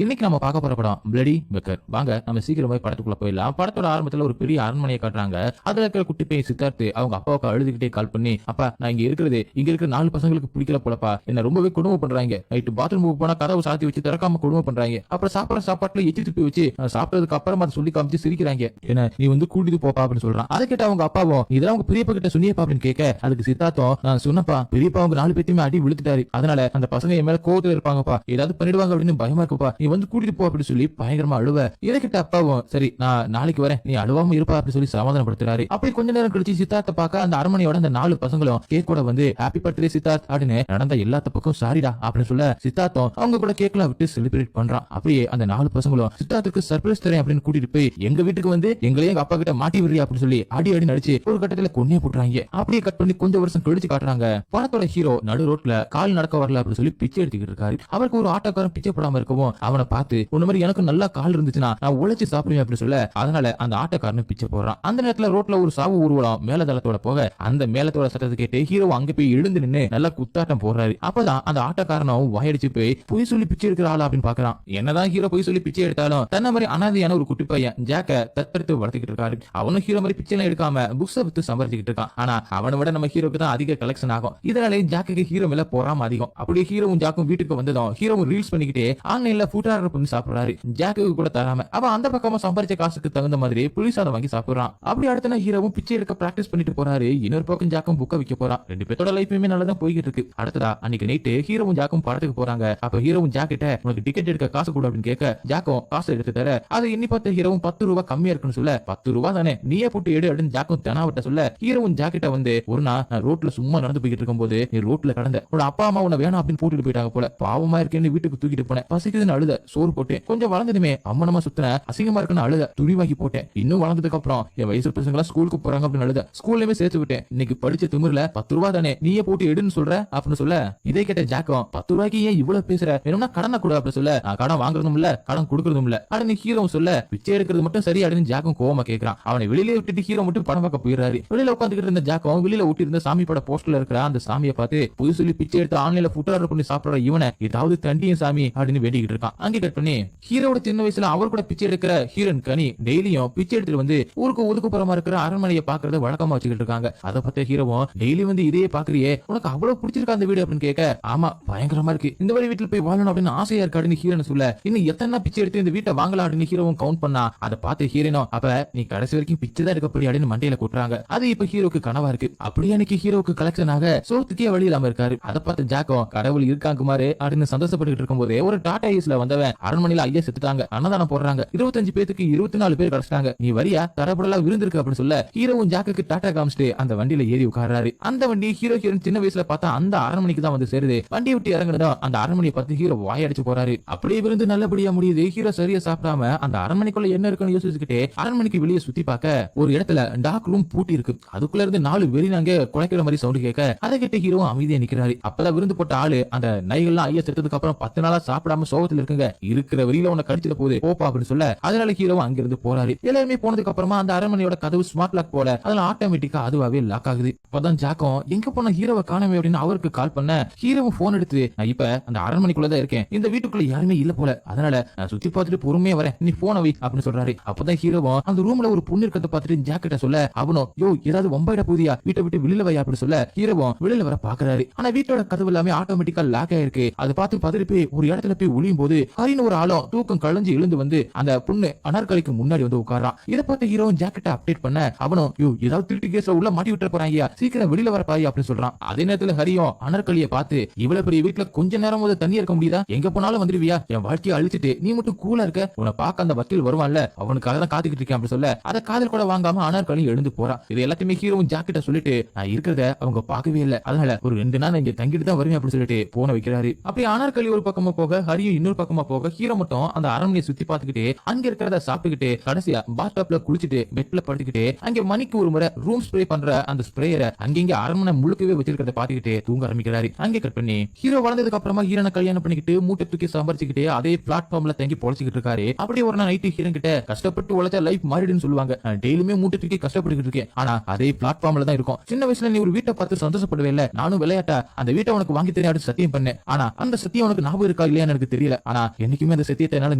இன்னைக்கு நம்ம பார்க்க போற படம் பிளடி பெக்கர். வாங்க நம்ம சீக்கிரமா படத்துக்குள்ள போயிடலாம். படத்தோட ஆரம்பத்துல ஒரு பெரிய அரண்மனையை காட்டுறாங்க. அதுல இருக்கிற குட்டி பையன் சித்தார்த்து அவங்க அப்பாவுக்கு அழுதுகிட்டே கால் பண்ணி, அப்பா நான் இங்க இருக்கிற 4 பசங்களுக்கு பிடிக்கல போலப்பா, என்ன ரொம்பவே கொடுமை பண்றாங்க. நைட்டு பாத்ரூம் போனா கதவு சாத்தி வச்சு திறக்காம கொடுமை பண்றாங்க. அப்புறம் சாப்பிடுற சாப்பாட்டுல எச்சி துப்பி வச்சு சாப்பிட்டதுக்கு அப்புறமா அதை சொல்லி காமிச்சு சிரிக்கிறாங்க. என்ன நீ கூட்டிட்டு போப்பா அப்படின்னு சொல்றான். அதை கேட்ட அவங்க அப்பாவும் இதெல்லாம் உங்க பெரியப்பா கிட்ட சொன்னியப்பா அப்படின்னு கேட்க, அதுக்கு சித்தார்த்தம் நான் சொன்னப்பா, பெரியப்பா அவங்க 4 பேத்தையுமே அடி விழுத்துட்டாரு, அதனால அந்த பசங்க என் மேல கோவத்துல இருப்பாங்கப்பா, ஏதாவது பண்ணிடுவாங்க அப்படின்னு பயமா இருக்குப்பா, நீ கூட்டிட்டு போ அப்படின்னு சொல்லி பயங்கரமா அழுவ. இதை கிட்ட அப்பாவும் சரி நான் நாளைக்கு வரேன், நீ அழுவாம இருப்பா அப்படின்னு சொல்லி சமாதானப்படுத்துறாரு. அப்படி கொஞ்ச நேரம் கழிச்சு சித்தார்த்த பார்க்க அந்த அரண்மனையோட அந்த 4 பசங்களும் கேக்கோட ஹாப்பி பர்த்டே சித்தார்த் அப்படின்னு நடந்த எல்லா தப்புக்கும் சாரிடா அப்படின்னு சொல்ல, சித்தார்த்தம் அவங்க கூட கேக்லாம் விட்டு செலிப்ரேட் பண்றான். அப்படியே அந்த 4 பசங்களும் சித்தார்த்துக்கு சர்ப்ரைஸ் தரேன் அப்படின்னு கூட்டிட்டு போய் எங்க வீட்டுக்கு எங்களையே எங்க அப்பா கிட்ட மாட்டி விடுறியா அப்படின்னு சொல்லி அடி நடிச்சு ஒரு கட்டத்துல கொன்னே போட்டுறாங்க. அப்படியே கட் பண்ணி கொஞ்சம் வருஷம் கழிச்சு காட்டுறாங்க. படத்தோட ஹீரோ நடு ரோட்ல கால் நடக்க வரல அப்படின்னு சொல்லி பிச்சை எடுத்துக்கிட்டு இருக்காரு. அவருக்கு ஒரு ஆட்டோக்காரன் பிச்சை போடாம இருக்கவும் அவனை பார்த்து உன்ன மாதிரி எனக்கு நல்லா கால் இருந்துச்சுன்னா நான் உழைச்சு சாப்பிடுவேன் அப்படின்னு சொல்ல, அதனால அந்த ஆட்டோக்காரன் பிச்சை போடுறான். அந்த நேரத்துல ரோட்ல ஒரு சாவு ஊர்வலம் மேலதளத்தோட போக அந்த மேலத்தோட சத்தத்தை கேட்டு ஹீரோ அங்க போய் எழுந்து நின்னு நல்லா குத்தாட்டம் போடுறாரு. அப்பதான் அந்த ஆட்டோக்காரனும் வாயடிச்சு போய் பொய் சொல்லி பிச்சை எடுக்கிற ஆளா அப்படின்னு பாக்குறான். என்னதான் ஹீரோ பொய் சொல்லி பிச்சை எடுத்தாலும் தன்ன மாதிரி அனாதையான ஒரு குட்டி பையன் ஜாக்க தத்தெடுத்து வளர்த்துக்கிட்டு இருக்காரு. அவனும் ஹீரோ மாதிரி பிச்சை எல்லாம் எடுக்காம புக்ஸ வித்து சம்பாதிச்சுக்கிட்டு இருக்கான். ஆனா அவனை விட நம்ம ஹீரோக்கு தான் அதிக கலெக்ஷன் ஆகும். இதனாலே ஜாக்கு ஹீரோ மேல போறாம அதிகம். அப்படியே ஹீரோவும் ஜாக்கும் வீட்டுக்கு வந்ததும் ஹீரோவும் ரீல்ஸ் பண்ணிக்கிட்டே ஆன்லைன்ல ஃபுட் ஆர்டர் பண்ணி சாப்பிடுறாரு. ஜாக்கு கூட தராம அவன் அந்த பக்கமா சம்பாதிச்ச காசுக்கு தகுந்த மாதிரி புளிசாத வாங்கி சாப்பிடுறான். அப்படி அடுத்த ஹீரோவும் பிச்சை எடுக்க பிராக்டிஸ் பண்ணிட்டு போறாரு. இன்னொரு பக்கம் ஜாக்கும் புக்க விற்க போறான். 2 பேரோட லைஃபுமே நல்லதான் போய்கிட்டு இருக்கு. அடுத்ததா அன்னைக்கு நைட்டு ஹீரோவும் ஜாக்கும் படத்துக்கு போறாங்க. அப்ப ஹீரோவும் ஜாக்கிட்ட உனக்கு டிக்கெட் எடுக்க காசு கொடு அப்படின்னு கேட்க, ஜாக்கும் காசு எடுத்து தர அதை எண்ணி பார்த்த ஹீரோவும் 10 ரூபாய் கம்மியா இருக்குன்னு சொல்ல, 10 ரூபாய் தானே நீயே போட்டு எடு அப்படின்னு ஜாக்கும் தெனாவட்ட சொல்ல, ஹீரோவும் ஜாக்கிட்ட ஒரு நாள் நான் ரோட்ல சும்மா நடந்து போய்கிட்டு இருக்கும் போது நீ ரோட்ல கடந்த உன்னோட அப்பா அம்மா உன்னை வேணாம் அப்படின்னு போட்டுட்டு போயிட்டாங்க போல, பாவமா இருக்கேன்னு வீட்டுக்கு தூக்கிட்டு போனேன், பசிக்குதுன்னு அழுத, சோறு போட்டேன், கொஞ்சம் வளர்ந்ததுமே அம்மனமா சுத்தின, அசிங்கமா இருக்குன்னு அழுத, துணிவாக்கி போட்டேன், இன்னும் வளர்ந்ததுக்கு அப்புறம் என் வயசு பசங்க ஸ்கூலுக்கு போறாங்க அப்படின்னு அழுத, ஸ்கூல்லயுமே சேர்த்து விட்டேன், இன்னைக்கு படிச்ச திமிர்ல 10 ரூபாய் தானே நீயே போட்டு எடுன்னு சொல்ற அப்படின்னு சொல்ல, இதை கேட்ட ஜாக்கும் 10 ரூபாய்க்கு ஏன் இவ்வளவு பேசுற, வேணும்னா கடனை கூட அப்படின்னு சொல்ல, நான் கடன் வாங்குறதும் இல்ல கடன் கொடுக்கறதும் இல்ல அப்படின்னு ஹீரோ சொல்ல, பிச்சை எடுக்கிறது மட்டும் சரி அப்படின்னு ஜாக்கும் கோவமா கேட்கிறான். அவனை வெளியிலே விட்டுட்டு ஹீரோ மட்டும் படம் பார்க்க போயிடுறாரு. வெளியில உட்காந்துக்கிட்டு இருந்த ஜாக்கும் வெளியில ஊட்டி இருந்த சாமி பட போஸ்டர்ல இருக்கிற அந்த சாமியை பார்த்து புது சொல்லி பிச்சை எடுத்து ஆன்லைன்ல ஃபுட் ஆர்டர் பண்ணி சாப்பிடுற இவனை ஏதாவது தண்டியும் சாமி அப்படின்னு வேண்டிக்கிட்டு இருக்கான். அங்கே கட் பண்ணி ஹீரோட சின்ன வயசுல அவர் கூட பிச்சை எடுக்கிற ஹீரோன் கனி டெய்லியும் பிச்சை எடுத்துட்டு ஊருக்கு ஒதுக்குப்புறமா இருக்கிற அரண்மனையை பாக்குறத வழக்கமா வச்சுக்கிட்டு இருக்காங்க. அதை பத்தி ஹீரோவும் டெய்லி இதையே பாக்குறியே உனக்கு அவ்வளவு பிடிச்சிருக்கா அந்த வீடு அப்படின்னு கேட்க, ஆமா பயங்கரமா இருக்கு, இந்த மாதிரி வீட்டுல போய் வாழணும் அப்படின்னு ஆசையா இருக்கு அப்படின்னு ஹீரோன் சொல்ல, இன்னும் எத்தனை பிச்சை எடுத்து இந்த வீட்டை வாங்கலாம் அப்படின்னு ஹீரோவும் கவுண்ட் பண்ணா, அதை பார்த்து ஹீரோனும் அப்ப நீ கடைசி வரைக்கும் பிச்சை தான் எடுக்கப்படி அப்படின்னு மண்டையில கொட்டுறாங்க. அது இப்ப ஹீரோக்கு கனவா இருக்கு. அப்படியே அன்னைக்கு ஹீரோக்கு கலெக்ஷன் ஆக சோத்துக்கே வழி இல்லாம இருக்காரு. அதை பார்த்து ஜாக்கும் கடவுள் இருக்காங்க மாதிரி அப்படின்னு சந்தோஷப்பட்டு இருக்கும் போதே ஒரு டாடா ஏஸ்ல வந்தவன் அரண்மனையில ஐயா செத்துட்டாங்க, அன்னதானம் போடுறாங்க, 25 பேருக்கு 24 பேர் கிடைச்சிட்டாங்க, நீ வரியா தரப்படலாம் விருந்திருக்கு அப்படின்னு சொல்ல, ஹீரோவும் ஜாக்குக்கு டாடா காமிச்சிட்டு அந்த வண்டியில ஏறி உட்கார்றாரு. அந்த வண்டி ஹீரோ ஹீரோயின் சின்ன வயசுல பார்த்தா அந்த அரண்மனைக்கு தான் சேருது. வண்டியை விட்டு இறங்குனதும் அந்த அரண்மனையை பார்த்து ஹீரோ வாயடிச்சு போறாரு. அப்படியே விருந்து நல்லபடியா முடியுது. ஹீரோ சரியா சாப்பிடாம அந்த அரண்மனைக்குள்ள என்ன இருக்குன்னு யோசிச்சுக்கிட்டே அரண்மனைக்கு வெளியே சுத்தி பார்க்க ஒரு இடத்துல டார்க் ரூம் பூட்டி இருக்கு. அதுக்குள்ள இருந்து 4 வெறினாங்க குலைக்கிற மாதிரி சவுண்ட் கேட்க, அதை கேட்டு ஹீரோ அமைதியா நிக்கிறாரு. அப்பதான் விருந்து போட்ட ஆளு அந்த நைகள்லாம் ஐயா செத்ததுக்கு அப்புறம் 10 நாளா சாப்பிடாம சோகத்துல இருக்குங்க, இருக்கிற வெறியில உன்னை கடிச்சிட போகுது போப்பா அப்படின்னு சொல்ல, அதனால ஹீரோ அங்கிருந்து போறாரு. எல்லாருமே போனதுக்கு அப்புறமா அந்த அரண்மனையோட கதவு ஸ்மார்ட் லாக் போல அதுல ஆட்டோமேட்டிக்கா அதுவாவே லாக் ஆகுது. அப்பதான் ஜாக்கும் எங்க போன ஹீரோவை காணவே அப்படின்னு அவருக்கு கால் பண்ண, ஹீரோவும் போன் எடுத்து நான் இப்ப அந்த அரண்மனைக்குள்ளதான் இருக்கேன், இந்த வீட்டுக்குள்ள யாருமே இல்ல போல, அதனால நான் சுத்தி பார்த்துட்டு பொறுமையா வரேன், நீ போன வை அப்படின்னு சொல்றாரு. அப்பதான் ஹீரோவும் அந்த ரூம்ல ஒரு பொண்ணு இருக்கிறத பார்த்துட்டு ஜாக்கிட்ட சொல்ல, அவனும் யோ ஏதாவது வம்பாயிட போதியா வீட்டை விட்டு வெளியில வை அப்படின்னு சொல்ல, ஹீரோவும் வெளியில வர பாக்குறாரு. ஆனா வீட்டோட கதவு எல்லாமே ஆட்டோமேட்டிக்கா லாக் ஆயிருக்கு. அதை பார்த்து பதறி போய் ஒரு இடத்துல போய் ஒளியும் போது ஹரின்னு ஒரு ஆளும் தூக்கம் களைஞ்சு எழுந்து அந்த பொண்ணு அனார்கலிக்கு முன்னாடி உட்காரான். இதை பார்த்து ஹீரோவும் ஜாக்கிட்ட அப்டேட் பண்ண, அவனும் யோ ஏதாவது திருட்டு கேஸ்ல உள்ள மாட்டி விட்டு போறாங்க, சீக்கிரம் வெளியில வரப்பாய் அப்படின்னு சொல்றான். அதே நேரத்துல ஹரியும் அனார்கலியை பார்த்து, இவ்வளவு பெரிய வீட்டுல கொஞ்ச நேரம் தண்ணி இருக்க முடியுதா, எங்க போனாலும் வந்துருவியா, என் வாழ்க்கையை அழிச்சிட்டு நீ மட்டும் கூலா இருக்க, உன்னை பார்க்க அந்த வக்கீல் வருவான்ல அவனுக்காக தான் காத்துக்கிட்டு இருக்கேன் அப்படின்னு சொல்ல, அதை காதல் கூட வாங்காம அனார்கலி எழுந்து போறான். இது எல்லாத்தையுமே ஹீரோவும் ஜாக்கிட்ட சொல்லிட்டு நான் இருக்கிறத அவங்க பார்க்கவே இல்லை, அதனால ஒரு 2 நாள் இங்க தங்கிட்டு தான் வருவேன் அப்படின்னு சொல்லிட்டு போன வைக்கிறாரு. அப்படி அனார்கலி ஒரு பக்கமா போக ஹரியும் இன்னொரு பக்கமா போக ஹீரோ மட்டும் அந்த அரண்மனையை சுத்தி பார்த்துக்கிட்டு அங்க இருக்கிறத சாப்பிட்டுக்கிட்டு கடைசியா பாத்டப்ல குளிச்சுட்டு பெட்ல படுத்துக்கிட்டு அங்க மணிக்கு ஒரு முறை ரூம் ஸ்ப்ரே பண்ற அந்த ஸ்ப்ரேயரை அங்க அரண்மனை முழுக்கவே வச்சிருக்கிறத பாத்துக்கிட்டு தூங்க ஆரம்பிக்கிறாரு. அங்கே கட் பண்ணி ஹீரோ வளர்ந்ததுக்கு அப்புறமா ஹீரோனை கல்யாணம் பண்ணிக்கிட்டு மூட்டை தூக்கி சம்பாரிச்சுக்கிட்டு அதே பிளாட்ஃபார்ம்ல தங்கி பொழைச்சிக்கிட்டு இருக்காரு. அப்படியே ஒரு நாள் நைட்டு ஹீரோ கிட்ட கஷ்டப்பட்டு உழைச்சா லைஃப் மாறிடுன்னு சொல்லுவாங்க, டெய்லியுமே மூட்டை தூக்கி கஷ்டப்பட்டு இருக்கேன், ஆனா அதே பிளாட்ஃபார்ம்ல தான் இருக்கும். சின்ன வயசுல நீ ஒரு வீட்டை பார்த்து சந்தோஷப்படுவே இல்ல, நானும் விளையாட்டா அந்த வீட்டை உனக்கு வாங்கி தெரியாது சத்தியம் பண்ணேன், ஆனா அந்த சத்தியம் உனக்கு ஞாபகம் இருக்கா இல்லையான்னு எனக்கு தெரியல, ஆனா ஆனா என்னைக்குமே அந்த சத்தியத்தை என்னால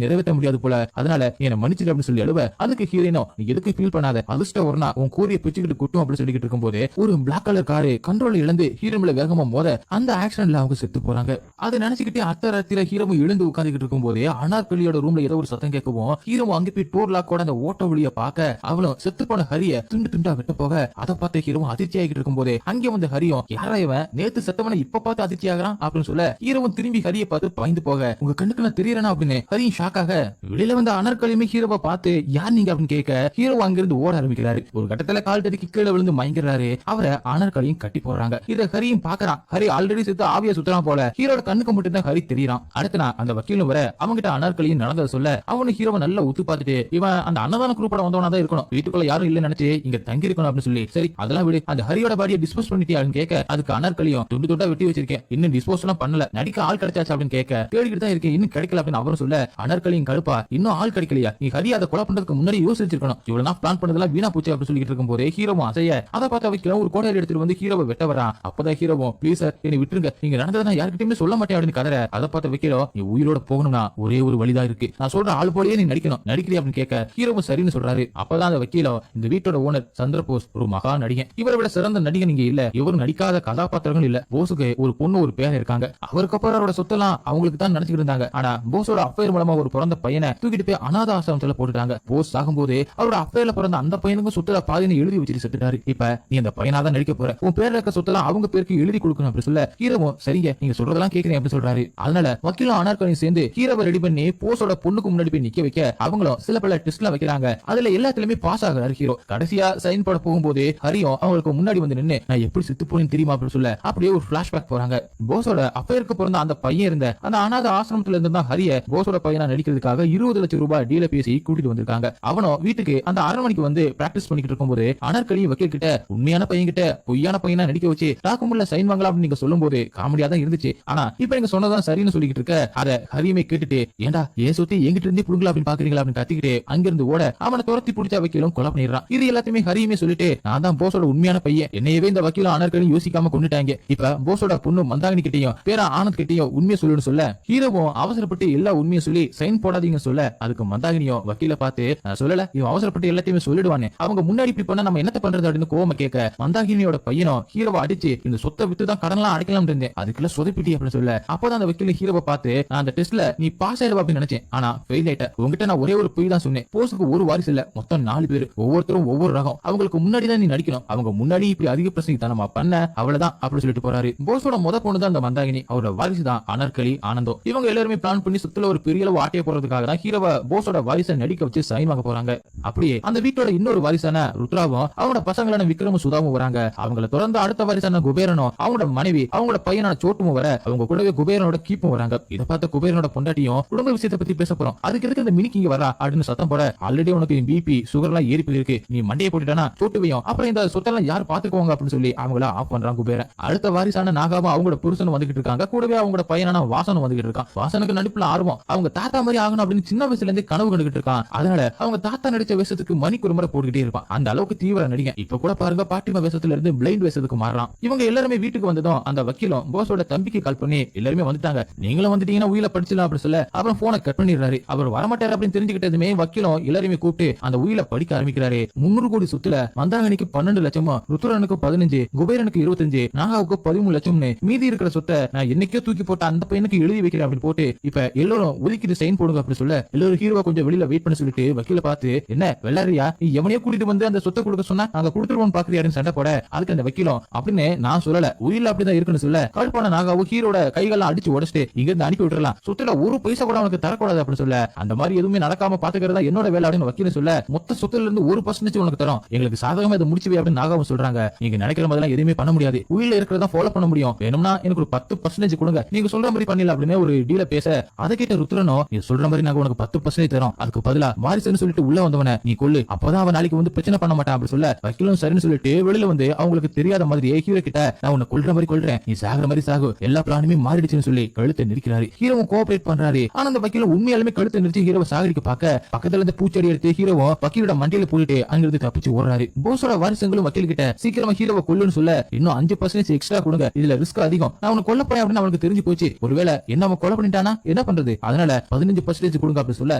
நிறைவேற்ற முடியாது போல, அதனால என்ன மன்னிச்சிடு அப்படின்னு சொல்லி அழுவ, அதுக்கு ஹீரோயினோ நீ எதுக்கு ஃபீல் பண்ணாத, அதிர்ஷ்டம் ஒரு நாள் உன் கூறிய பிச்சுக்கிட்டு குட்டும் அப்படின்னு சொல்லிட்டு இருக்கும்போது ஒரு பிளாக் கலர் காரு கண்ட்ரோல் இழந்து ஹீரோல வேகமா மோத அந்த ஆக்சிடென்ட்ல அவங்க செத்து போறாங்க. அதை நினைச்சுக்கிட்டே அர்த்தராத்திரியில ஹீரோவும் எழுந்து உட்காந்துக்கிட்டு இருக்கும்போது அனார்கலியோட ரூம்ல ஏதோ ஒரு சத்தம் கேட்கவும் ஹீரோவும் அங்க போய் டோர் லாக்கோட அந்த ஓட்ட வழிய பார்க்க அவளும் செத்து போன ஹரிய துண்டு துண்டா வெட்ட போக அதை பார்த்து ஹீரோவும் அதிர்ச்சி ஆகிட்டு இருக்கும்போது அங்கே வந்து ஹரியும் யாரா இவன் நேத்து செத்தவன இப்ப பார்த்து அதிர்ச்சி ஆகிறான் அப்படின்னு சொல்ல ஹீரோவும் திரும்பி ஹரிய பார்த்து பயந்து போக உங்க கண்ணுக்கு நான் தெரியறேனா அப்படின்னு ஹரியும் ஷாக்காக வெளியில வந்து அனார்கலியுமே ஹீரோவை பார்த்து யார் நீங்க அப்படின்னு கேட்க ஹீரோ அங்கிருந்து ஓட ஆரம்பிக்கிறாரு. ஒரு கட்டத்துல கால் தடிக்கு கீழே விழுந்து மயங்கிறாரு. அவரை அனார்கலியும் கட்டி போடுறாங்க. இதை ஹரியும் பாக்குறான். ஹரி ஆல்ரெடி செத்து ஆவியா சுத்தறான் போல ஹீரோட கண்ணுக்கு மட்டும் தான் ஹரி தெரியறான். அடுத்து நான் அந்த வக்கீலும் வர அவங்கிட்ட அனார்கலியும் நடந்ததை சொல்ல அவனு ஹீரோவை நல்லா உத்து பார்த்துட்டு இவன் அந்த அன்னதான குரூப்போட வந்தவனா தான் இருக்கணும், வீட்டுக்குள்ள யாரும் இல்ல நினைச்சு இங்க தங்கி இருக்கணும் அப்படின்னு சொல்லி சரி அதெல்லாம் விடு, அந்த ஹரியோட பாடியை டிஸ்போஸ் பண்ணிட்டியான்னு கேட்க அதுக்கு அனார்கலியும் துண்டு துண்டா வெட்டி வச்சிருக்கேன், இன்னும் டிஸ்போஸ் எல்லாம் பண்ணல, நடிக்க ஆள் கிடைச்சாச்சு அப்படின்னு கேட்க தேடிக்கிட்டு தான் இருக்கேன், இன்னும் கிடைக்கல அப்படின்னு அவரும் சொல்ல அனார்கலியும் கடுப்பா இன்னும் ஆள் கிடைக்கலையா, நீ ஹரி அதை கொலை பண்றதுக்கு முன்னாடி யோசிச்சிருக்கணும், இவ்வளவு நான் பிளான் பண்ணதெல்லாம் வீணா போச்சு அப்படின்னு சொல்லிட்டு இருக்கும் போதே ஹீரோவும் அசைய அதை பார்த்து வைக்கல ஒரு கோடையில் எடுத்துட்டு வந்து ஹீரோவை வெட்ட வரான். அப்பதான் ஹீரோவும் ப்ளீஸ் சார் என்னை விட்டுருங்க, நீங்க நடந்ததை நான் யாருக்கிட்டயுமே சொல்ல மாட்டேன் அப்படின்னு கதற. அதை பார்த்து வைக்கிறோம் நீ உயிரோட போகணும்னா ஒரே ஒரு வழிதான் இருக்கு, நான் சொல்ற ஆள் போலயே நீ நடிக்கணும், நடிக்கிறீ அப்படின்னு கேட்க ஹீரோவும் சரின்னு சொல்றாரு. அப்பதான் அந்த வக்கீலம் இந்த வீட்டோட ஓனர் சந்திரபோஸ் ஒரு மகா நடிகன், இவரை விட சிறந்த நடிகன் இங்க இல்ல, இவரும் நடிக்காத கதாபாத்திரங்கள் இல்ல, போஸுக்கு ஒரு பொண்ணு ஒரு பேர் இருக்காங்க, அவருக்கு அப்புறம் அவரோட சொத்தெல்லாம் அவங்களுக்கு தான் நினைச்சிட்டு இருந்தாங்க. ஆனா போஸோட அஃபேர் மூலமா ஒரு பிறந்த பையனை தூக்கிட்டு போய் அனாத ஆசிரமத்துல போட்டுட்டாங்க. போஸ் ஆகும்போது அவரோட அஃபேர்ல பிறந்த அந்த பையனுக்கும் சொத்துல பாதின்னு எழுதி வச்சுட்டு செத்துட்டாரு. இப்ப நீ அந்த பையனாதான் நடிக்க போற, உன் பேர்ல இருக்க சொத்தெல்லாம் அவங்க பேருக்கு எழுதி கொடுக்கணும் அப்படி சொல்ல ஹீரோவும் சரிங்க நீங்க சொல்றதெல்லாம் கேக்குறேன் அப்படி சொல்றாரு. அதனால வக்கீலும் அனார்கலியும் சேர்ந்து ஹீரோவை ரெடி பண்ணி போஸோட பொண்ணுக்கு முன்னாடி போய் நிக்க வைக்க அவங்களும் சில பல டெஸ்ட்லாம் வைக்கிறாங்க. அதுல எல்லாத்துலயுமே பாஸ் ஆகுறாரு ஹீரோ. கடைசியா சைன் போட போகும்போது ஹரியும் அவங்களுக்கு முன்னாடி வந்து நின்னு நான் எப்படி செத்து போனேன்னு தெரியுமா அப்படின்னு சொல்ல அப்படியே ஒரு பிளாஷ்பேக் போறாங்க. போஸோட அஃபேருக்கு பிறந்த அந்த பையன் இருந்த அந்த அனாத ஆசிரமத்துல இருந்து தான் ஹரிய போஸோட பையனா நடிக்கிறதுக்காக 20 லட்சம் ரூபாய் டீல பேசி கூட்டிட்டு வந்திருக்காங்க. அவனும் வீட்டுக்கு அந்த அரண்மனைக்கு வந்து பிராக்டிஸ் பண்ணிட்டு இருக்கும்போது அனார்கலியும் வக்கீல் கிட்ட உண்மையான பையன் கிட்ட பொய்யான பையனா நடிக்க வச்சு டாக்குமெண்ட்ல சைன் வாங்கலாம் அப்படின்னு நீங்க சொல்லும் போது காமெடியா தான் இருந்துச்சு. ஆனா இப்ப நீங்க சொன்னதான் சரின்னு சொல்லிட்டு இருக்க அத ஹரியுமே கேட்டுட்டு ஏண்டா ஏன் சொத்தி எங்கிட்ட இருந்து புடுங்கலாம் அப்படின்னு பாக்குறீங்களா அப்படின்னு கத்திக்கிட்டு அங்கிருந்து ஓட அவனை துரத்தி பிடிச்ச வக்கீலும் கொலை பண்ணிடுறான். இது எல்லாத்தையுமே ஹரியுமே சொல்லிட்டு நான் தான் போஸோட உண்மையான பையன், என்னையவே இந்த வக்கீலும் அனார்கலியும் யோசிக்காம கொண்டுட்டாங்க, இப்ப போஸோட பொண்ணு மந்தாகினி கிட்டையும் பேரா ஆனந்த் கிட்டையும் உண்மையை சொல்லுன்னு சொல்ல ஹீரோவும் அவசரப்பட்டு எல்லா உண்மையை சொல்லி சைன் போடாதீங்க சொல்ல அதுக்கு மந்தாகினியும் வக்கீல பார்த்து நான் சொல்லல இவன் அவசரப்பட்டு எல்லாத்தையுமே சொல்லிடுவானே, அவங்க முன்னாடி இப்படி பண்ணா நம்ம என்னத்த பண்றது அப்படின்னு கோவமா கேட்க மந்தாகினியோட பையனும் ஹீரோவை அடிச்சு இந்த சொத்தை வித்து தான் கடன்லாம் அடைக்கலாம் இருந்தேன், அதுக்குள்ள சொதப்பிட்டி அப்படின்னு சொல்ல அப்பதான் அந்த வக்கீல ஹீரோவை பார்த்து நான் அந்த டெஸ்ட்ல நீ பாஸ் ஆயிடுவா அப்படின்னு நினைச்சேன், ஆனா ஃபெயில் ஆயிட்ட, உங்ககிட்ட நான் ஒரே ஒரு பொய் தான் சொன்னேன், போஸுக்கு ஒரு வாரிசு இல்ல மொத்தம் 4 பேர், ஒவ்வொருத்தரும் ஒவ்வொரு ரகம், அவங்களுக்கு முன்னாடி தான் நீ நடிக்கணும், அவங்க முன்னாடி இப்படி அதிக பிரச்சனை தனமா பண்ண அவ்வளவுதான் அப்படி சொல்லிட்டு போறாரு. போஸோட முத பொண்ணு தான் அந்த மந்தாகினி, அவரோட வாரிசு தான் அனார்கலி ஆனந்தம். இவங்க எல்லாருமே பிளான் பண்ணி சுத்துல ஒரு பெரிய அளவு ஆட்டைய போறதுக்காக தான் ஹீரோவை போஸோட வாரிசை நடிக்க வச்சு சைன் வாங்க போறாங்க. அப்படியே அந்த வீட்டோட இன்னொரு வாரிசான ருத்ராவும் அவங்களோட பசங்களான விக்ரமும் சுதாவும் வராங்க. அவங்கள தொடர்ந்து அடுத்த வாரிசான குபேரனும் அவங்களோட மனைவி அவங்களோட பையனான சோட்டுமும் வர அவங்க கூடவே குபேரனோட கீப்பும் வராங்க. இதை பார்த்த குபேரனோட பொண்டாட்டியும் குடும்ப விஷயத்தை பத்தி பேச போறோம், அதுக்கு எதுக்கு இந்த மினிக்கு இங்க வரா அப்படின்னு சத்தம் போட ஆல்ரெடி உனக்கு பிபி சுகர் எல்லாம் ஏறி போயிருக்கு, நீ மண்டையை போட்டுட்டானா சோட்டுவையும் அப்புறம் இந்த சொத்தெல்லாம் யார் பாத்துக்குவாங்க அப்படின்னு சொல்லி அவங்கள ஆஃப் பண்றாங்க குபேரன். அடுத்த வாரிசான நாகாவும் அவங்களோட புருஷனும் வந்துகிட்டு இருக்காங்க, கூடவே அவங்களோட பையனான வாசனும் வந்துகிட்டு இருக்கான். வாசனுக்கு நடிப்புல ஆர்வம், அவங்க தாத்தா மாதிரி ஆகணும் அப்படின்னு சின்ன வயசுல இருந்து கனவு கண்டுகிட்டு இருக்கான். அதனால அவங்க தாத்தா நடிச்ச வேஷத்துக்கு மணிக்கு ஒரு முறை போட்டுக்கிட்டே இருப்பான், அந்த அளவுக்கு தீவிர நடிகன். இப்ப கூட பாருங்க பாட்டிமா வேஷத்துல இருந்து பிளைண்ட் வேஷத்துக்கு மாறலாம். இவங்க எல்லாருமே வீட்டுக்கு வந்ததும் அந்த வக்கீலும் போஸோட தம்பிக்கு கால் பண்ணி எல்லாருமே வந்துட்டாங்க, நீங்களும் வந்துட்டீங்கன்னா உயில படிச்சலாம் அப்படின்னு சொல்ல அப்புறம் போனை கட் பண்ணிடுறாரு. அவர் வரமாட்டாரு அப்படின்னு தெரிஞ்சுக்கிட்டதுமே வக்கீலும் எல்லாருமே கூப்பிட்டு அந்த உயில படிக்க ஆரம்பிக்கிறாரு. 300 கோடி சொத்துல மந்தாகினிக்கு 12 லட்சமும், ருத்ரனுக்கு 15, குபேரனுக்கு 25, நாகாவுக்கு 13 லட்சம்னு மீதி இருக்கிற சொத்தை நான் என்னைக்கோ தூக்கி போட்ட அந்த பையனுக்கு எழுதி வைக்கிறேன் அப்படின்னு போட்டு இப்ப எல்லாரும் ஒதுக்கிட்டு சைன் போடுங்க அப்படின்னு சொல்ல எல்லாரும் ஹீரோவை கொஞ்சம் வெளியில வெயிட் பண்ண சொல்லிட்டு வக்கீல பார்த்து என்ன வெள்ளாரியா நீ எவனையோ கூட்டிட்டு வந்து அந்த சொத்தை கொடுக்க சொன்னா நாங்க கொடுத்துருவோம் பாக்குறியாருன்னு சண்டை போட அதுக்கு அந்த வக்கீலும் அப்படின்னு நான் சொல்லல உயிரில அப்படிதான் இருக்குன்னு சொல்ல கடுப்பான நாகாவும் ஹீரோட கைகள்லாம் அடிச்சு உடச்சிட்டு இங்க இருந்து அனுப்பி விட்டுறலாம், சொத்துல ஒரு பைசா கூட அவனுக்கு தரக்கூடாது அப்படின்னு சொல்ல அந்த மாதிரி எதுவுமே நடக்காம பாத்துக்கிறதா என்னோட வேலை அப்படின்னு வக்கீல சொல்ல மொத்த சொத்துல இருந்து 1% உனக்கு தரும், எங்களுக்கு சாதகமா இதை முடிச்சுவே அப்படின்னு நாகாவும் சொல்றாங்க. நீங்க நினைக்கிற மாதிரி எதுவுமே பண்ண முடியாது, உயிரில இருக்கிறதா ஃபாலோ பண்ண முடியும், வேணும்னா எனக்கு ஒரு 10% கொடுங்க, நீங்க சொல்ற மாதிரி பண்ணல அப்படின்னு ஒரு டீல பேச அதை கேட்ட ருத்ரனோ நீ சொல்ற மாதிரி நாங்க உனக்கு 10% தரோம், அதுக்கு பதிலா வாரிசுன்னு சொல்லிட்டு உள்ள வந்தவன நீ கொல்லு, அப்பதான் அவன் நாளைக்கு வந்து பிரச்சனை பண்ண மாட்டான் அப்படி சொல்ல வக்கீலும் சரின்னு சொல்லிட்டு வெளியில வந்து அவங்களுக்கு தெரியாத மாதிரியே ஹீரோ கிட்ட நான் உன்னை கொல்ற மாதிரி கொல்றேன், நீ சாகுற மாதிரி சாகு, எல்லா பிளானுமே மாறிடுச்சுன்னு சொல்லி கழுத்தை நிறுக்கிறாரு. ஹீரோவும் கோஆபரேட் பண்றாரு. ஆனா அந்த வக்கீலும் உண்மையாலுமே கழுத்தை நிறுத்தி ஹீரோவை சாகடிக்க பார்க்க பக்கத்துல இருந்து பூச்செடி எடுத்து ஹீரோவும் வக்கீலோட மண்டியில போயிட்டு அங்கிருந்து தப்பிச்சு ஓடுறாரு. போஸோட வாரிசுங்களும் வக்கீல் கிட்ட சீக்கிரமா ஹீரோவை கொல்லுன்னு சொல்ல இன்னும் 5% எக்ஸ்ட்ரா கொடுங்க, இதுல ரிஸ்க் அதிகம், நான் உனக்கு கொல்ல போறேன் அப்படின்னு அவனுக்கு தெரிஞ்சு போச்சு, ஒருவேளை என்ன அவன் கொலை பண்ணிட்டானா என்ன பண்றது, அதனால 15% கொடுங்க அப்படின்னு சொல்ல,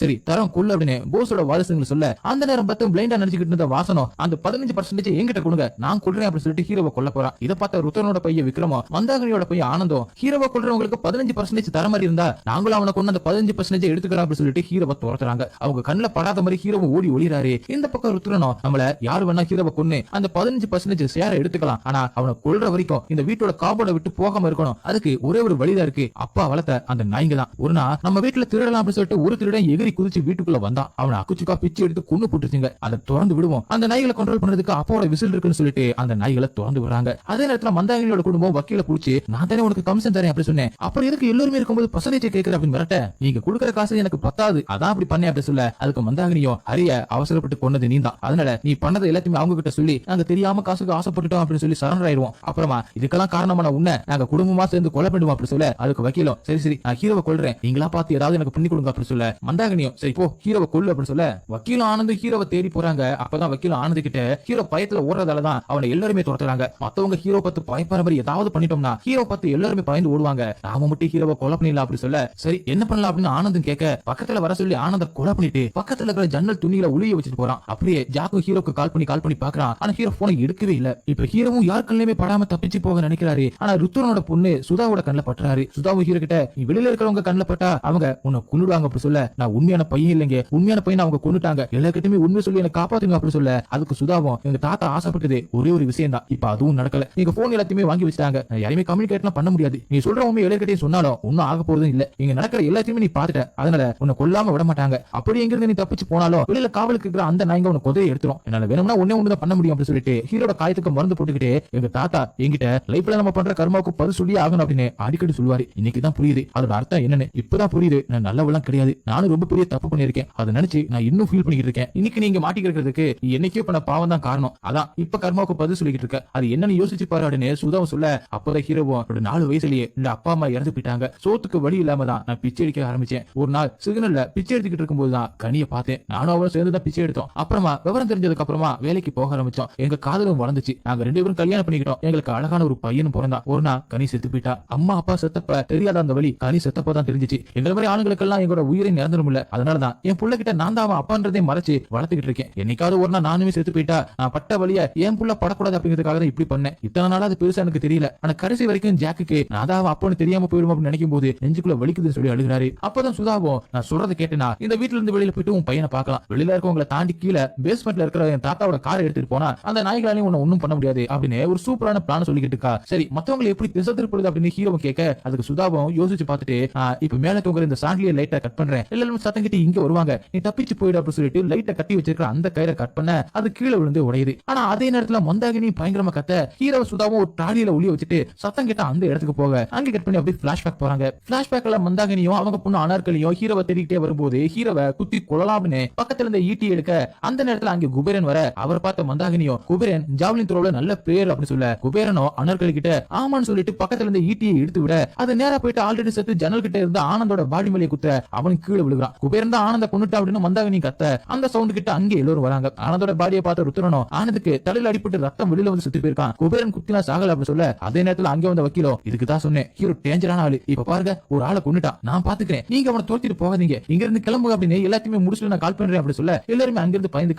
சரி தரம் கொள்ளு அப்படின்னு போஸோட வாரிசுங்க சொல்ல, அந்த நேரம் பார்த்து பிளைண்டா நினைச்சுக்கிட்டு இருந்த வாசனம் அந்த 15% என்கிட்ட கொடுங்க நான் கொள்றேன் அப்படின்னு சொல்லிட்டு ஹீரோவை கொல்ல போறான். இதை பார்த்த ருத்ரனோட பையன் விக்ரமோ மந்தாகினியோட பையன் ஆனந்தம், ஹீரோவை கொல்றவங்களுக்கு 15% தர மாதிரி இருந்தா நாங்களும் அவனை கொண்டு அந்த 15% எடுத்துக்கிறோம் அப்படின்னு சொல்லிட்டு ஹீரோவை துரத்துறாங்க. அவங்க கண்ணுல படாத மாதிரி ஹீரோவை ஓடி ஒளிறாரு. இந்த பக்கம் ருத்ரனோ நம்மள யாரு வேணா ஹீரோவை கொன்னு அந்த 15% ஷேரை எடுத்துக்கலாம், ஆனா அவனை கொல்ற வரைக்கும் இந்த வீட்டோட காம்பவுண்ட விட்டு போகாம இருக்கணும். அதுக்கு ஒரே ஒரு வழிதான் இருக்கு, அப்பா வளர்த்த அந்த நாய்ங்க தான். ஒரு நாள் நம்ம வீட்டுல திருடலாம் அப்படின்னு சொல்லிட்டு ஒரு திருடன் எகிரி குதிச்சு வீட்டுக்குள்ள வந்தான். அவனை அக்குச்சுக்கா பிச்சு எடுத்து கொன்னு போட்டுச்சுங்க. அதை திறந்து விடுவோம், அந்த நாய்களை கண்ட்ரோல் பண்றதுக்கு அப்பாவோட விசில் இருக்குன்னு சொல்லிட்டு அந்த நாய்களை திறந்து விடுறாங்க. அதே நேரத்துல மந்தாகினியோட குடும்பம் வக்கீல புடிச்சு நான் தானே உனக்கு கமிஷன் தரேன் அப்படி சொன்னேன், அப்புறம் எதுக்கு எல்லாருமே இருக்கும்போது பர்சன்டேஜ் கேட்கிற அப்படின்னு மிரட்ட, நீங்க கொடுக்குற காசு எனக்கு பத்தாது அதான் அப்படி பண்ணேன் அப்படி சொல்ல, அதுக்கு மந்தாகினியும் ஹரிய அவசரப்பட்டு கொண்டது நீ தான், அதனால நீ பண்ணது எல்லாத்தையுமே அவங்க கிட்ட சொல்லி நாங்க தெரியாம காசுக்கு ஆசைப்பட்டுட்டோம் அப்படின்னு சொல்லி சரண்டர் ஆயிடுவோம், அப்புறமா இதுக்கெல்லாம் காரணமான உன்னை நாங்க குடும்பமா சேர்ந்து கொலை பண்ணுவோம் அப்படி சொல்ல, அதுக்கு வக்கீலும் சரி நான் ஹீரோவை கொல்றேன் நீங்களா பார்த்து ஏதாவது எனக்கு பண்ணி கொடுங்க அப்படி சொல்ல, மந்தாகினியும் சரி போ ஹீரோவை கொல்லு அப்படின்னு சொல்ல, வக்கீலும் ஆனந்து ஹீரோவை தேடி போறாங்க. அப்பதான் வக்கீலும் ஆனந்து கிட்ட ஹீரோ பயத்துல ஓடுறதாலதான் அவனை எல்லாருமே துரத்துறாங்க, மத்தவங்க ஹீரோ பார்த்து பயப்படுற மாதிரி ஏதாவது பண்ணிட்டோம்னா ஹீரோ பார்த்து எல்லாருமே பயந்து ஓடுவாங்க, நாம மட்டும் ஹீரோவை கொலை பண்ணிடலாம் அப்படி சொல்ல, சரி என்ன பண்ணலாம் அப்படின்னு ஆனந்தும் கேட்க, பக்கத்துல வர சொல்லி ஆனந்த கொலை பண்ணிட்டு பக்கத்துல இருக்கிற ஜன்னல் துணிகளை உளிய வச்சுட்டு போறான். அப்படியே ஜாக்கு ஹீரோக்கு கால் பண்ணி பாக்குறான், ஆனா ஹீரோ போனை எடுக்கவே இல்ல. இப்ப ஹீரோவும் யார் கண்ணுமே படாம தப்பிச்சு போக நினைக்கிறாரு, ஆனா ருத்ரனோட பொண்ணு சுதாவோட கண்ணுல பட்டுறாரு. சுதாவும் ஹீரோ கிட்ட நீ வெளியில இருக்கிறவங்க கண்ணுல பட்டா அவங்க உன்னை கொன்னுடுவாங்க அப்படி சொல்ல, நான் உண்மையான பையன் இல்லைங்க, உண்மையான பையன் அவங்க கொன்னுட்டாங்க, எல்லார்கிட்டயுமே உண்மை சொல்லி என்ன காப்பாத்துங்க அப்படி சொல்ல, அதுக்கு சுதாவும் எங்க தாத்தா ஆசைப்பட்டது ஒரே ஒரு விஷயம் தான், இப்ப அதுவும் நடக்கல, நீங்க போன் எல்லாத்தையுமே வாங்கி வச்சுட்டாங்க, யாரையுமே கம்யூனிகேட்லாம் பண்ண முடியாது, நீ சொல்ற உண்மை எல்லார்கிட்டயும் சொன்னாலும் ஒன்னும் ஆக போறதும் இல்ல, இங்க நடக்கிற எல்லாத்தையுமே நீ பாத்துட்ட, அதனால உன்னை கொல்லாம விட மாட்டாங்க, அப்படி எங்க இருந்து நீ தப்பிச்சு போனாலும் வெளியில காவலுக்கு இருக்கிற அந்த நாய்ங்க உன்னை கொதையை எடுத்துரும், என்னால வேணும்னா ஒண்ணுதான் பண்ண முடியும் அப்படின்னு சொல்லிட்டு ஹீரோட காயத்துக்கு மருந்து போட்டுக்கிட்டே எங்க தாத்தா என்கிட்ட லைஃப்ல நம்ம பண்ற கர்மாவுக்கு பதில் சொல்லி ஆகணும் அப்படின்னு அடிக்கடி சொல்லுவாரு. இன்னைக்குதான் புரியுது அதோட அர்த்தம் என்னன்னு, இப்பதான் புரியுது நான் நல்லவெல்லாம் கிடையாது, நானும் ரொம்ப பெரிய தப்பு பண்ணிருக்கேன், அதை நினைச்சு நான் இன்னும் ஃபீல் பண்ணிட்டு இருக்கேன், இன்னைக்கு நீங்க மாட்டிக்கிறதுக்கு என்னைக்கே பண்ண பாவம் தான் காரணம், அதான் இப்ப கர்மாவுக்கு பதில் சொல்லிட்டு இருக்க, அது என்னன்னு யோசிச்சு பாரு அப்படின்னு சுதாவும் சொல்ல, அப்பதான் ஹீரோவும் 4 வயசுலயே இந்த அப்பா அம்மா இறந்து போயிட்டாங்க, சோத்துக்கு வழி இல்லாம தான் நான் பிச்சை எடுக்க ஆரம்பிச்சேன், ஒரு நாள் சிக்னல்ல பிச்சை எடுத்துக்கிட்டு இருக்கும்போது தான் கனியை பார்த்தேன், நானும் அவரும் சேர்ந்து தான் பிச்சை எடுத்தோம், அப்புறமா விவரம் தெரிஞ்சதுக்கு அப்புறமா வேலைக்கு போக ஆரம்பிச்சோம், எங்க காதலும் வளர்ந்துச்சு, நாங்க 2 பேரும் கல்யாணம் பண்ணிக்கிட்டோம், எங்களுக்கு அழகான ஒரு பையனும் பிறந்தான், ஒரு நாள் கனி செத்து போயிட்டா, அம்மா அப்பா செத்தப்ப தெரியாத அந்த வழி கனி செத்தப்பதான் தெரிஞ்சிச்சு, எங்களை மாதிரி ஆளுங்களுக்கெல்லாம் எங்களோட உயிரை நிரந்தரம் இல்ல, அதனாலதான் என் புள்ள கிட்ட நான் தான் அவன் அப்பான்றதே மறைச்சு வளர்த்துக்கிட்டு இருக்கேன், என்னைக்காவது ஒரு நாள் நானுமே செத்து போயிட்டா நான் பட்ட வழிய என் புள்ள படக்கூடாது அப்படிங்கிறதுக்காக தான் இப்படி பண்ணேன், இத்தனை நாளா அது பெருசா எனக்கு தெரியல, ஆனா கடைசி வரைக்கும் ஜாக்குக்கு நான் தான் அவன் அப்பன்னு தெரியாம போயிடும் அப்படின்னு நினைக்கும் போது நெஞ்சுக்குள்ள வலிக்குதுன்னு சொல்லி அழுகிறாரு. அப்பதான் சுதாவும் நான் சொல்றதை கேட்டேனா இந்த வீட்டுல இருந்து வெளியில போயிட்டு உன் பையனை பார்க்கலாம், வெளியில இருக்கவங்களை தாண்டி கீழே பேஸ்மெண்ட்ல இருக்கிற என் தாத்தாவோட காரை எடுத்துட்டு போனா அந்த நாய்களாலையும் உன்னை ஒண்ணும் பண்ண முடியாது அப்படின்னு ஒரு சூப்பரான பிளான் சொல்லிக்கிட்டு இருக்கா. சரி மத்தவங்களை எப்படி திசை திருப்புறது அப்படின்னு ஹீரோவும் கேட்க, அதுக்கு சுதாவும் யோசிச்சு பார்த்துட்டு இப்ப மேல தூங்குற இந்த சாண்டிலிய லைட்டை கட் பண்றேன், எல்லாரும் சத்தம் கிட்ட இங்க வருவாங்க, நீ தப்பிச்சு போயிடு அப்படின்னு சொல்லிட்டு லைட்டை கட்டி வச்சிருக்கிற அந்த கயிறை கட் பண்ண அது கீழே விழுந்து உடையுது. ஆனா அதே நேரத்துல மந்தாகினி பயங்கரமா கத்த ஹீரோ சுதாவும் ஒரு டாலியில ஒளிய வச்சுட்டு சத்தம் கிட்ட அந்த இடத்துக்கு போக அங்க கட் பண்ணி அப்படியே பிளாஷ்பேக் போறாங்க. பிளாஷ்பேக்ல மந்தாகினியும் அவங்க பொண்ணு அனார்கலியும் ஹீரோவை தேடிக்கிட்டே வரும்போது ஹீரோவை குத்தி கொள்ளலாம்னு பக்கத்துல இருந்த ஈட்டி எடுக்க அந்த நேரத்துல அங்க குபேரன் வர அவர் பார்த்த மந்தாகினியும் குபேரன் ஜாவ்லின் த்ரோல நல்ல பிளேயர் அப்படின்னு சொல்ல, குபேரனோ அனார்கலி கிட்ட ஆமான்னு சொல்லிட்டு பக்கத்துல இருந்த ஈட்டியை எடுத்து விட அது நேரா போயிட்டு ஆல்ரெடி செத்து ஜன்னல் கிட்ட இருந்த ஆனந்தோட பாடி மேலே குத்த அவனுக்கு கீழே விழுகிறான். குபேரன் தான் ஆனந்த கொண்டுட்டா அப்படின்னு மந்தாகினி கத்த அந்த சவுண்ட் கிட்ட அங்கே எல்லாரும் வராங்க. ஆனந்தோட பாடியை பார்த்த ருத்ரனோ ஆனந்துக்கு தலையில அடிப்பட்டு ரத்தம் வெளியில வந்து சுத்தி போயிருக்கான், குபேரன் குத்தினா சாகல அப்படின்னு சொல்ல, அதே நேரத்துல அங்கே வந்த வக்கீலோ இதுக்கு தான் சொன்னேன் ஹீரோ டேஞ்சரான ஆளு, இப்ப பாருங்க ஒரு ஆளை கொண்டுட்டான் நான் பாத்துக்கிறேன், நீங்க அவனை தோத்திட்டு போகாதீங்க, இங்க இருந்து கிளம்புங்க அப்படின்னு எல்லாத்தையுமே முடிச்சுட்டு நான் கால் பண்றேன் அப்படி சொல்ல எல்லாருமே அங்கிருந்து பயந்து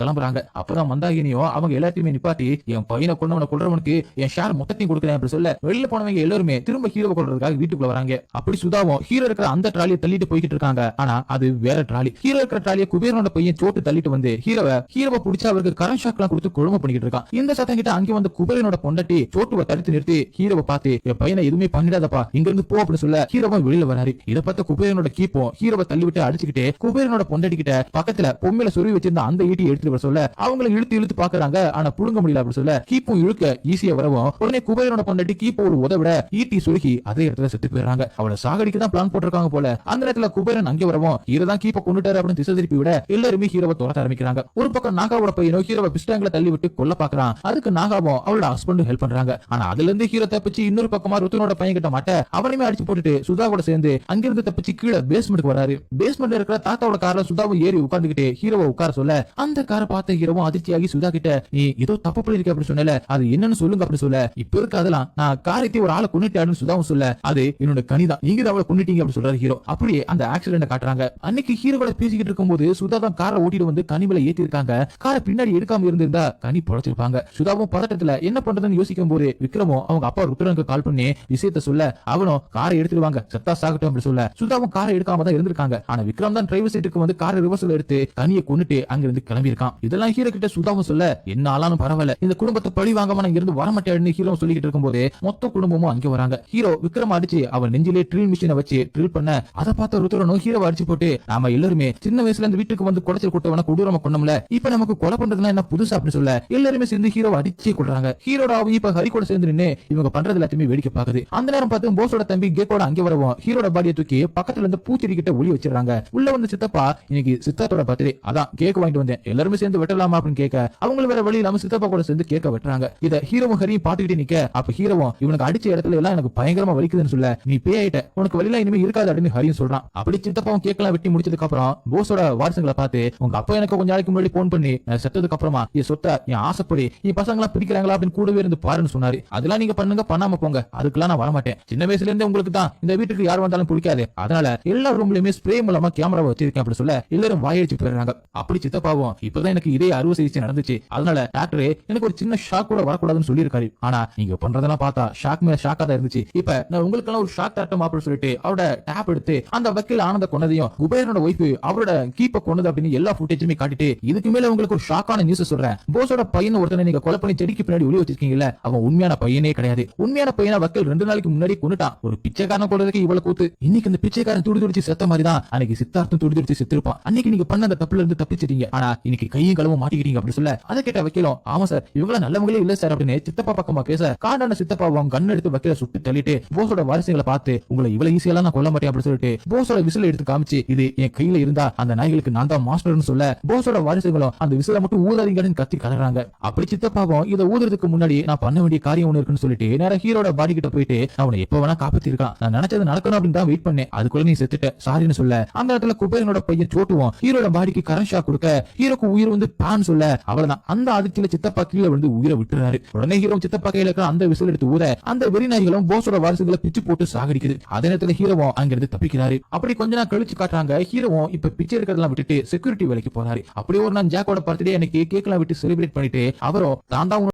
கிளம்புறாங்க. அப்பதான் மந்தாகினியோ அவங்க எல்லாத்தையுமே நிப்பாட்டி என் பையனை கொண்டவனை கொள்றவனுக்கு என் ஷேர் மொத்தத்தையும் கொடுக்குறேன் அப்படி சொல்ல வெளியில போனவங்க எல்லாருமே திரும்ப ஹீரோவை கொள்றதுக்காக வீட்டுக்குள்ள வராங்க. அப்படி சுதாவும் ஹீரோ இருக்கிற அந்த ட்ராலியை தள்ளிட்டு போய்கிட்டு இருக்காங்க, ஆனா அது வேற ட்ராலி. ஹீரோ இருக்கிற ட்ராலியை குபேரனோட பையன் சோட்டு தள்ளிட்டு வந்து ஹீரோவை பிடிச்சா அவருக்கு கரண்ட் ஷாக் எல்லாம் கொடுத்து குழும பண்ணிக்கிட்டு இருக்கான். இந்த சத்தம் கிட்ட அங்கே வந்து குபேரனோட பொண்டாட்டி சோட்டுவை தடுத்து நிறுத்தி ஹீரோவை பார்த்து என் பையனை எதுவுமே பண்ணிடாதப்பா இங்க இருந்து போ அப்படின்னு சொல்ல ஹீரோவை வெளியில வராரு. இதை பார்த்த குபேரனோட கீப்போ ஹீரோவை தள்ளி விட்டு அடிச்சுக்கிட்டு குபேரனோட பொண்டாட்டி கிட்ட பக்கத்துல பொம்மையில சொருவி வச்சிருந்த அந்த ஈட்டி எடுத்துட்டு வர சொல்ல அவங்களை இழுத்து பாக்குறாங்க, ஆனா புடுங்க முடியல அப்படின்னு சொல்ல கீப்பும் இழுக்க ஈஸியா வரவும் உடனே குபேரனோட பொண்டாட்டி கீப்போ ஒரு உதவிட ஈட்டி சுருகி அதே இடத்துல செத்து போயிடுறாங்க. அவளை சாகடிக்கு தான் பிளான் போட்டிருக்காங்க போல. அந்த நேரத்துல குபேரன் அங்கே வரவும் ஹீரோ தான் கீப்ப கொண்டுட்டாரு அப்படின்னு திசை திருப்பி விட எல்லாருமே ஹீரோவை துரத்த ஆரம்பிக்கிறாங்க. ஒரு பக்கம் நாகாவோட பையனோ ஹீரோவை பிஸ்டாங்களை தள்ளி விட்டு கொல்ல பாக்குறான், அதுக்கு நாகாவும் அவளோட ஹஸ்பண்ட் ஹெல்ப் பண்றாங்க. ஆனா அதுல இருந்து ஹீரோ தப்பிச்சு இன்னொரு பக்கமா ருத்ரனோட பையன் கிட்ட மாட்ட அவனையுமே அடிச்சு போட்டுட்டு சுதாவோட சேர்ந்து அங்கிருந்து தப்பிச்சு கீழே பேஸ்மெண்ட் வராரு. பேஸ்மெண்ட்ல இருக்கிற தாத்தாவோட கார்ல சுதாவும் ஏறி உட்கார்ந்துகிட்டு ஹீரோவை உட்கார சொல்ல அந்த காரை பார்த்த ஹீரோவும் அதிர்ச்சியாகி சுதா கிட்ட நீ ஏதோ தப்பு பண்ணிருக்க அப்படின்னு சொன்னல அது என்னன்னு சொல்லுங்க அப்படின்னு சொல்ல இப்ப இருக்கு அதெல்லாம் நான் காரியத்தை ஒரு ஆளை கொண்டுட்டாருன்னு சுதாவும் சொல்ல அது என்னோட கனிதான் நீங்க அவளை கொண்டுட்டீங்க அப்படின்னு அப்படி சொல்றாரு ஹீரோ. அப்படியே அந்த ஆக்சிடென்ட் காட்டுறாங்க. அன்னைக்கு ஹீரோ கூட பேசிக்கிட்டு இருக்கும்போது சுதா தான் காரை ஓட்டிட்டு வந்து கனி மேல ஏத்தி இருக்காங்க. காரை பின்னாடி எடுக்காம இருந்திருந்தா கனி பொழைச்சிருப்பாங்க. சுதாவும் பதட்டத்துல என்ன பண்றதுன்னு யோசிக்கும் போது விக்ரமும் அவங்க அப்பா ருத்ரனுக்கு கால் பண்ணி விஷயத்த சொல்ல அவனும் காரை எடுத்துருவாங்க சத்தா சாகட்டும் அப்படி சொல்ல சுதாவும் காரை எடுக்காம தான் இருந்திருக்காங்க. ஆனா விக்ரம் தான் டிரைவர் சீட்டுக்கு வந்து காரை ரிவர்ஸ்ல எடுத்து கனியை கொண்டுட்டு அங்க இருந்து கிளம்பி இருக்கான். இதெல்லாம் ஹீரோ கிட்ட சுதாவும் சொல்ல என்ன ஆளாலும் பரவாயில்ல இந்த குடும்பத்தை பழி வாங்காம நான் இருந்து வரமாட்டேன்னு ஹீரோ சொல்லிட்டு இருக்கும்போது மொத்த குடும்பமும் அங்க வராங்க. ஹீரோ விக்ரம் அடிச்சு அவன் நெஞ்சிலே ட்ரில் மிஷினை வச்சு ட்ரில் பண்ண அதை பார்த்த ருத்ரனும் ஹீரோ அடிச்சு போட்டு நாம எல்லாருமே சின்ன வயசுல இந்த வீட்டுக்கு வந்து குடைச்சல் கூட்டவன கொடூரமா கொண்டோம்ல இப்ப நமக்கு கொலை பண்றதுனா என்ன புதுசா அப்படி சொல்ல எல்லாருமே சேர்ந்து ஹீரோ அடிச்சே கொள்றாங்க. ஹீரோட ஆவி இப்ப ஹரி கூட சேர்ந்து நின்னு இவங்க பண்றது எல்லாத்தையுமே வேடிக்கை பாக்குது. அந்த நேரம் பார்த்து போஸோட தம்பி கேக்கோட அங்க வரவும் ஹீரோட பாடியை தூக்கி பக்கத்துல இருந்து பூச்செடி கிட்ட ஒளி வச்சிடறாங்க. உள்ள வந்து சித்தப்பா இன்னைக்கு சித்தார்த்தோட பர்த்டே அதான் கேக் வாங்கிட்டு வந்தேன் எல்லாருமே சேர்ந்து வெட்டலாமா அப்படின்னு கேட்க அவங்களும் வேற வழி இல்லாம சித்தப்பா கூட சேர்ந்து கேட்க வெட்டுறாங்க. இத ஹீரோவும் ஹரியும் பாத்துக்கிட்டே நிக்க அப்ப ஹீரோவும் இவனுக்கு அடிச்ச இடத்துல எல்லாம் எனக்கு பயங்கரமா வலிக்குதுன்னு சொல்ல நீ பேயிட்ட உனக்கு வலிலாம் இனிமே இருக்காது அப்படின்னு ஹரியும் சொல்றான். அப்படி சித்தப்பாவும் கேக்கலாம் வெட்டி முடிச்சதுக்கு அப்புறம் போஸோட வாரிசுகளை பார்த்து உங்க அப்பா எனக்கு கொஞ்ச நாளைக்கு முன்னாடி போன் பண்ணி செத்ததுக்கு அப்புறமா என் சொத்தை என் ஆசைப்படி என் பசங்க எல்லாம் பிடிக்கிறாங்களா அப்படின்னு கூடவே இருந்து பாருன்னு சொன்னாரு. அதெல்லாம் நீங்க பண்ணுங்க பண்ணாம போங்க அதுக்கெல்லாம் நான் வரமாட்டேன். சின்ன வயசுல இருந்தே உங்களுக்கு தான் இந்த வீட்டுக்கு யார் வந்தாலும் பிடிக்காது அதனால எல்லா ரூம்லயுமே ஸ்ப்ரே மூலமா கேமரா வச்சிருக்கேன் அப்படி சொல்ல எல்லாரும் வாயடிச்சு போயிடுறாங்க. அப்படி சித்தப்பாவும் இப்பதான் எனக்கு இதே அறுவை சிகிச்சை நடந்துச்சு அதனால டாக்டரே எனக்கு ஒரு சின்ன ஷாக் கூட வரக்கூடாதுன்னு சொல்லியிருக்காரு. ஆனா நீங்க பண்றதெல்லாம் பார்த்தா ஷாக் மேல ஷாக்கா தான் இருந்துச்சு. இப்ப நான் உங்களுக்கு எல்லாம் ஒரு ஷாக் தட்டம் அப்படின்னு சொல்லிட்டு அவரோட டேப் எடுத்து அந்த வக்கீல் ஆனந்த கொண்டதையும் குபேரனோட ஒய்ஃப் அவரோட கீப்ப கொண்டது அப்படின்னு எல்லா ஃபுட்டேஜுமே காட்டிட்டு இதுக்கு மேல உங்களுக்கு ஒரு ஷாக்கான நியூஸ் சொல்றேன். போஸோட பையன் ஒருத்தனை நீங்க கொலை பண்ணி செடிக்கு பின்னாடி ஒளி வச்சிருக்கீங்கல்ல அவன் உண்மையான பையனே கிடையாது. உண்மையான பையனை வக்கீல் 2 நாளைக்கு முன்னாடி கொண்டுட்டான். ஒரு பிச்சைக்காரன் கொள்றதுக்கு இவ்வளவு கூத்து. இன்னைக்கு இந்த பிச்சைக்காரன் துடி துடிச்சு செத்த மாதிரி தான் அன்னைக்கு சித்தார்த்தம் துடி துடிச்சு செத்துருப்பான். அன்னைக்கு நீங்க பண்ண அந்த தப்புல இருந்து தப்பிச்சிட்டீங்க ஆனா இன்னைக்கு கையும் களவும் மாட்டிக்கிட்டீங்க அப்படி சொல்ல அதை கேட்ட வக்கீலும் ஆமா சார் இவங்கள நல்லவங்களே இல்ல சார் அப்படின்னு சித்தப்பா பக்கமா பேச காண்டான சித்தப்பாவும் கண் எடுத்து வக்கீல சுட்டு தள்ளிட்டு போஸோட வாரிசுகளை பார்த்து உங்களை இவ்வளவு ஈஸியெல்லாம் நான் கொல்ல மாட்டேன் அப்படின்னு சொல்லிட்டு போஸோட விசில எடுத்து காமிச்சு இது என் கையில இருந்தா அந்த நாய்களுக்கு நான் தான் மாஸ்டர்னு சொல்ல போஸோட வாரிசுகளும் அந்த விசில மட்டும் ஊதாதீங்கன்னு கத்தி கதறாங்க. அப்படி சித்தப்பாவும் இதை ஊதுறதுக்கு முன்னாடி நான் பண்ண வேண்டிய காரியம் ஒண்ணு இருக்குன்னு சொல்லிட்டு நேரா ஹீரோட பாடி கிட்ட போயிட்டு அவனை எப்ப வேணா காப்பாத்தி இருக்கான் நான் நினைச்சது நடக்கணும் அப்படின்னு தான் வெயிட் பண்ணேன் அதுக்குள்ள நீ செத்துட்ட சாரின்னு சொல்ல அந்த இடத்துல குபேரனோட பையன் சோட்டுவோம் ஹீரோட பாடிக்கு கரண்ட் ஷாக் கொடுக்க ஹீரோக்கு உயிர் வந்து பான்னு சொல்ல அவ்வளவுதான் அந்த அதிர்ச்சியில சித்தப்பா கீழே வந்து உயிரை விட்டுறாரு. உடனே ஹீரோ சித்தப்பா கையில இருக்கிற அந்த விசில் எடுத்து ஊத அந்த வெறிநாய்களும் போஸோட வாரிசுகளை பிச்சு போட்டு சாகடிக்குது. அதே நேரத்துல ஹீரோவும் அங்கிருந்து தப்பிக்கிறாரு. அப்படி கொஞ்ச நாள் கழிச்சு காட்டுறாங்க ஹீரோவும் இப்ப பிச்சை எடுக்கிறதெல்லாம் விட்டுட்டு செக்யூரிட்டி வேலைக்கு போறாரு. அப்படியே ஒரு நாள் ஜாக்கோட பர்த்டே அன்னைக்கு கேக்லாம் விட்டு செலிப்ரேட் பண்ணிட்டு அவரும் தான்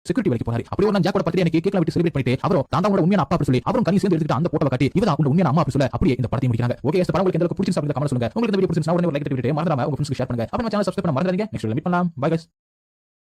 செக்யூரிட்டி வேலைக்கு போறாரு. அப்படியே ஒரு ஜாக்கோட பர்த்டே அன்னைக்கு கேக்லாம் விட்டு செலிப்ரேட் பண்ணிட்டு அவரும் தான் உண்மையான அப்பா அப்படி சொல்லி அவரும் கனி சேர்ந்து எடுத்துட்டு அந்த போட்டோ காட்டி இவதான் உண்மையான அம்மா அப்படி சொல்ல அப்படியே இந்த படத்தை முடிக்கிறாங்க. ஓகே இந்த படம் உங்களுக்கு எந்த அளவுக்கு பிடிச்சிருந்தா கமெண்ட் சொல்லுங்க. உங்களுக்கு இந்த வீடியோ பிடிச்சிருந்தா உடனே லைக் பண்ணிட்டு மறந்துடாம உங்க ஃப்ரெண்ட்ஸ்க்கு ஷேர் பண்ணுங்க. அப்புறம் சேனலை சப்ஸ்கிரைப் பண்ண மறந்துடாதீங்க. நெக்ஸ்ட் வீடியோல மீட் பண்ணலாம். By guys.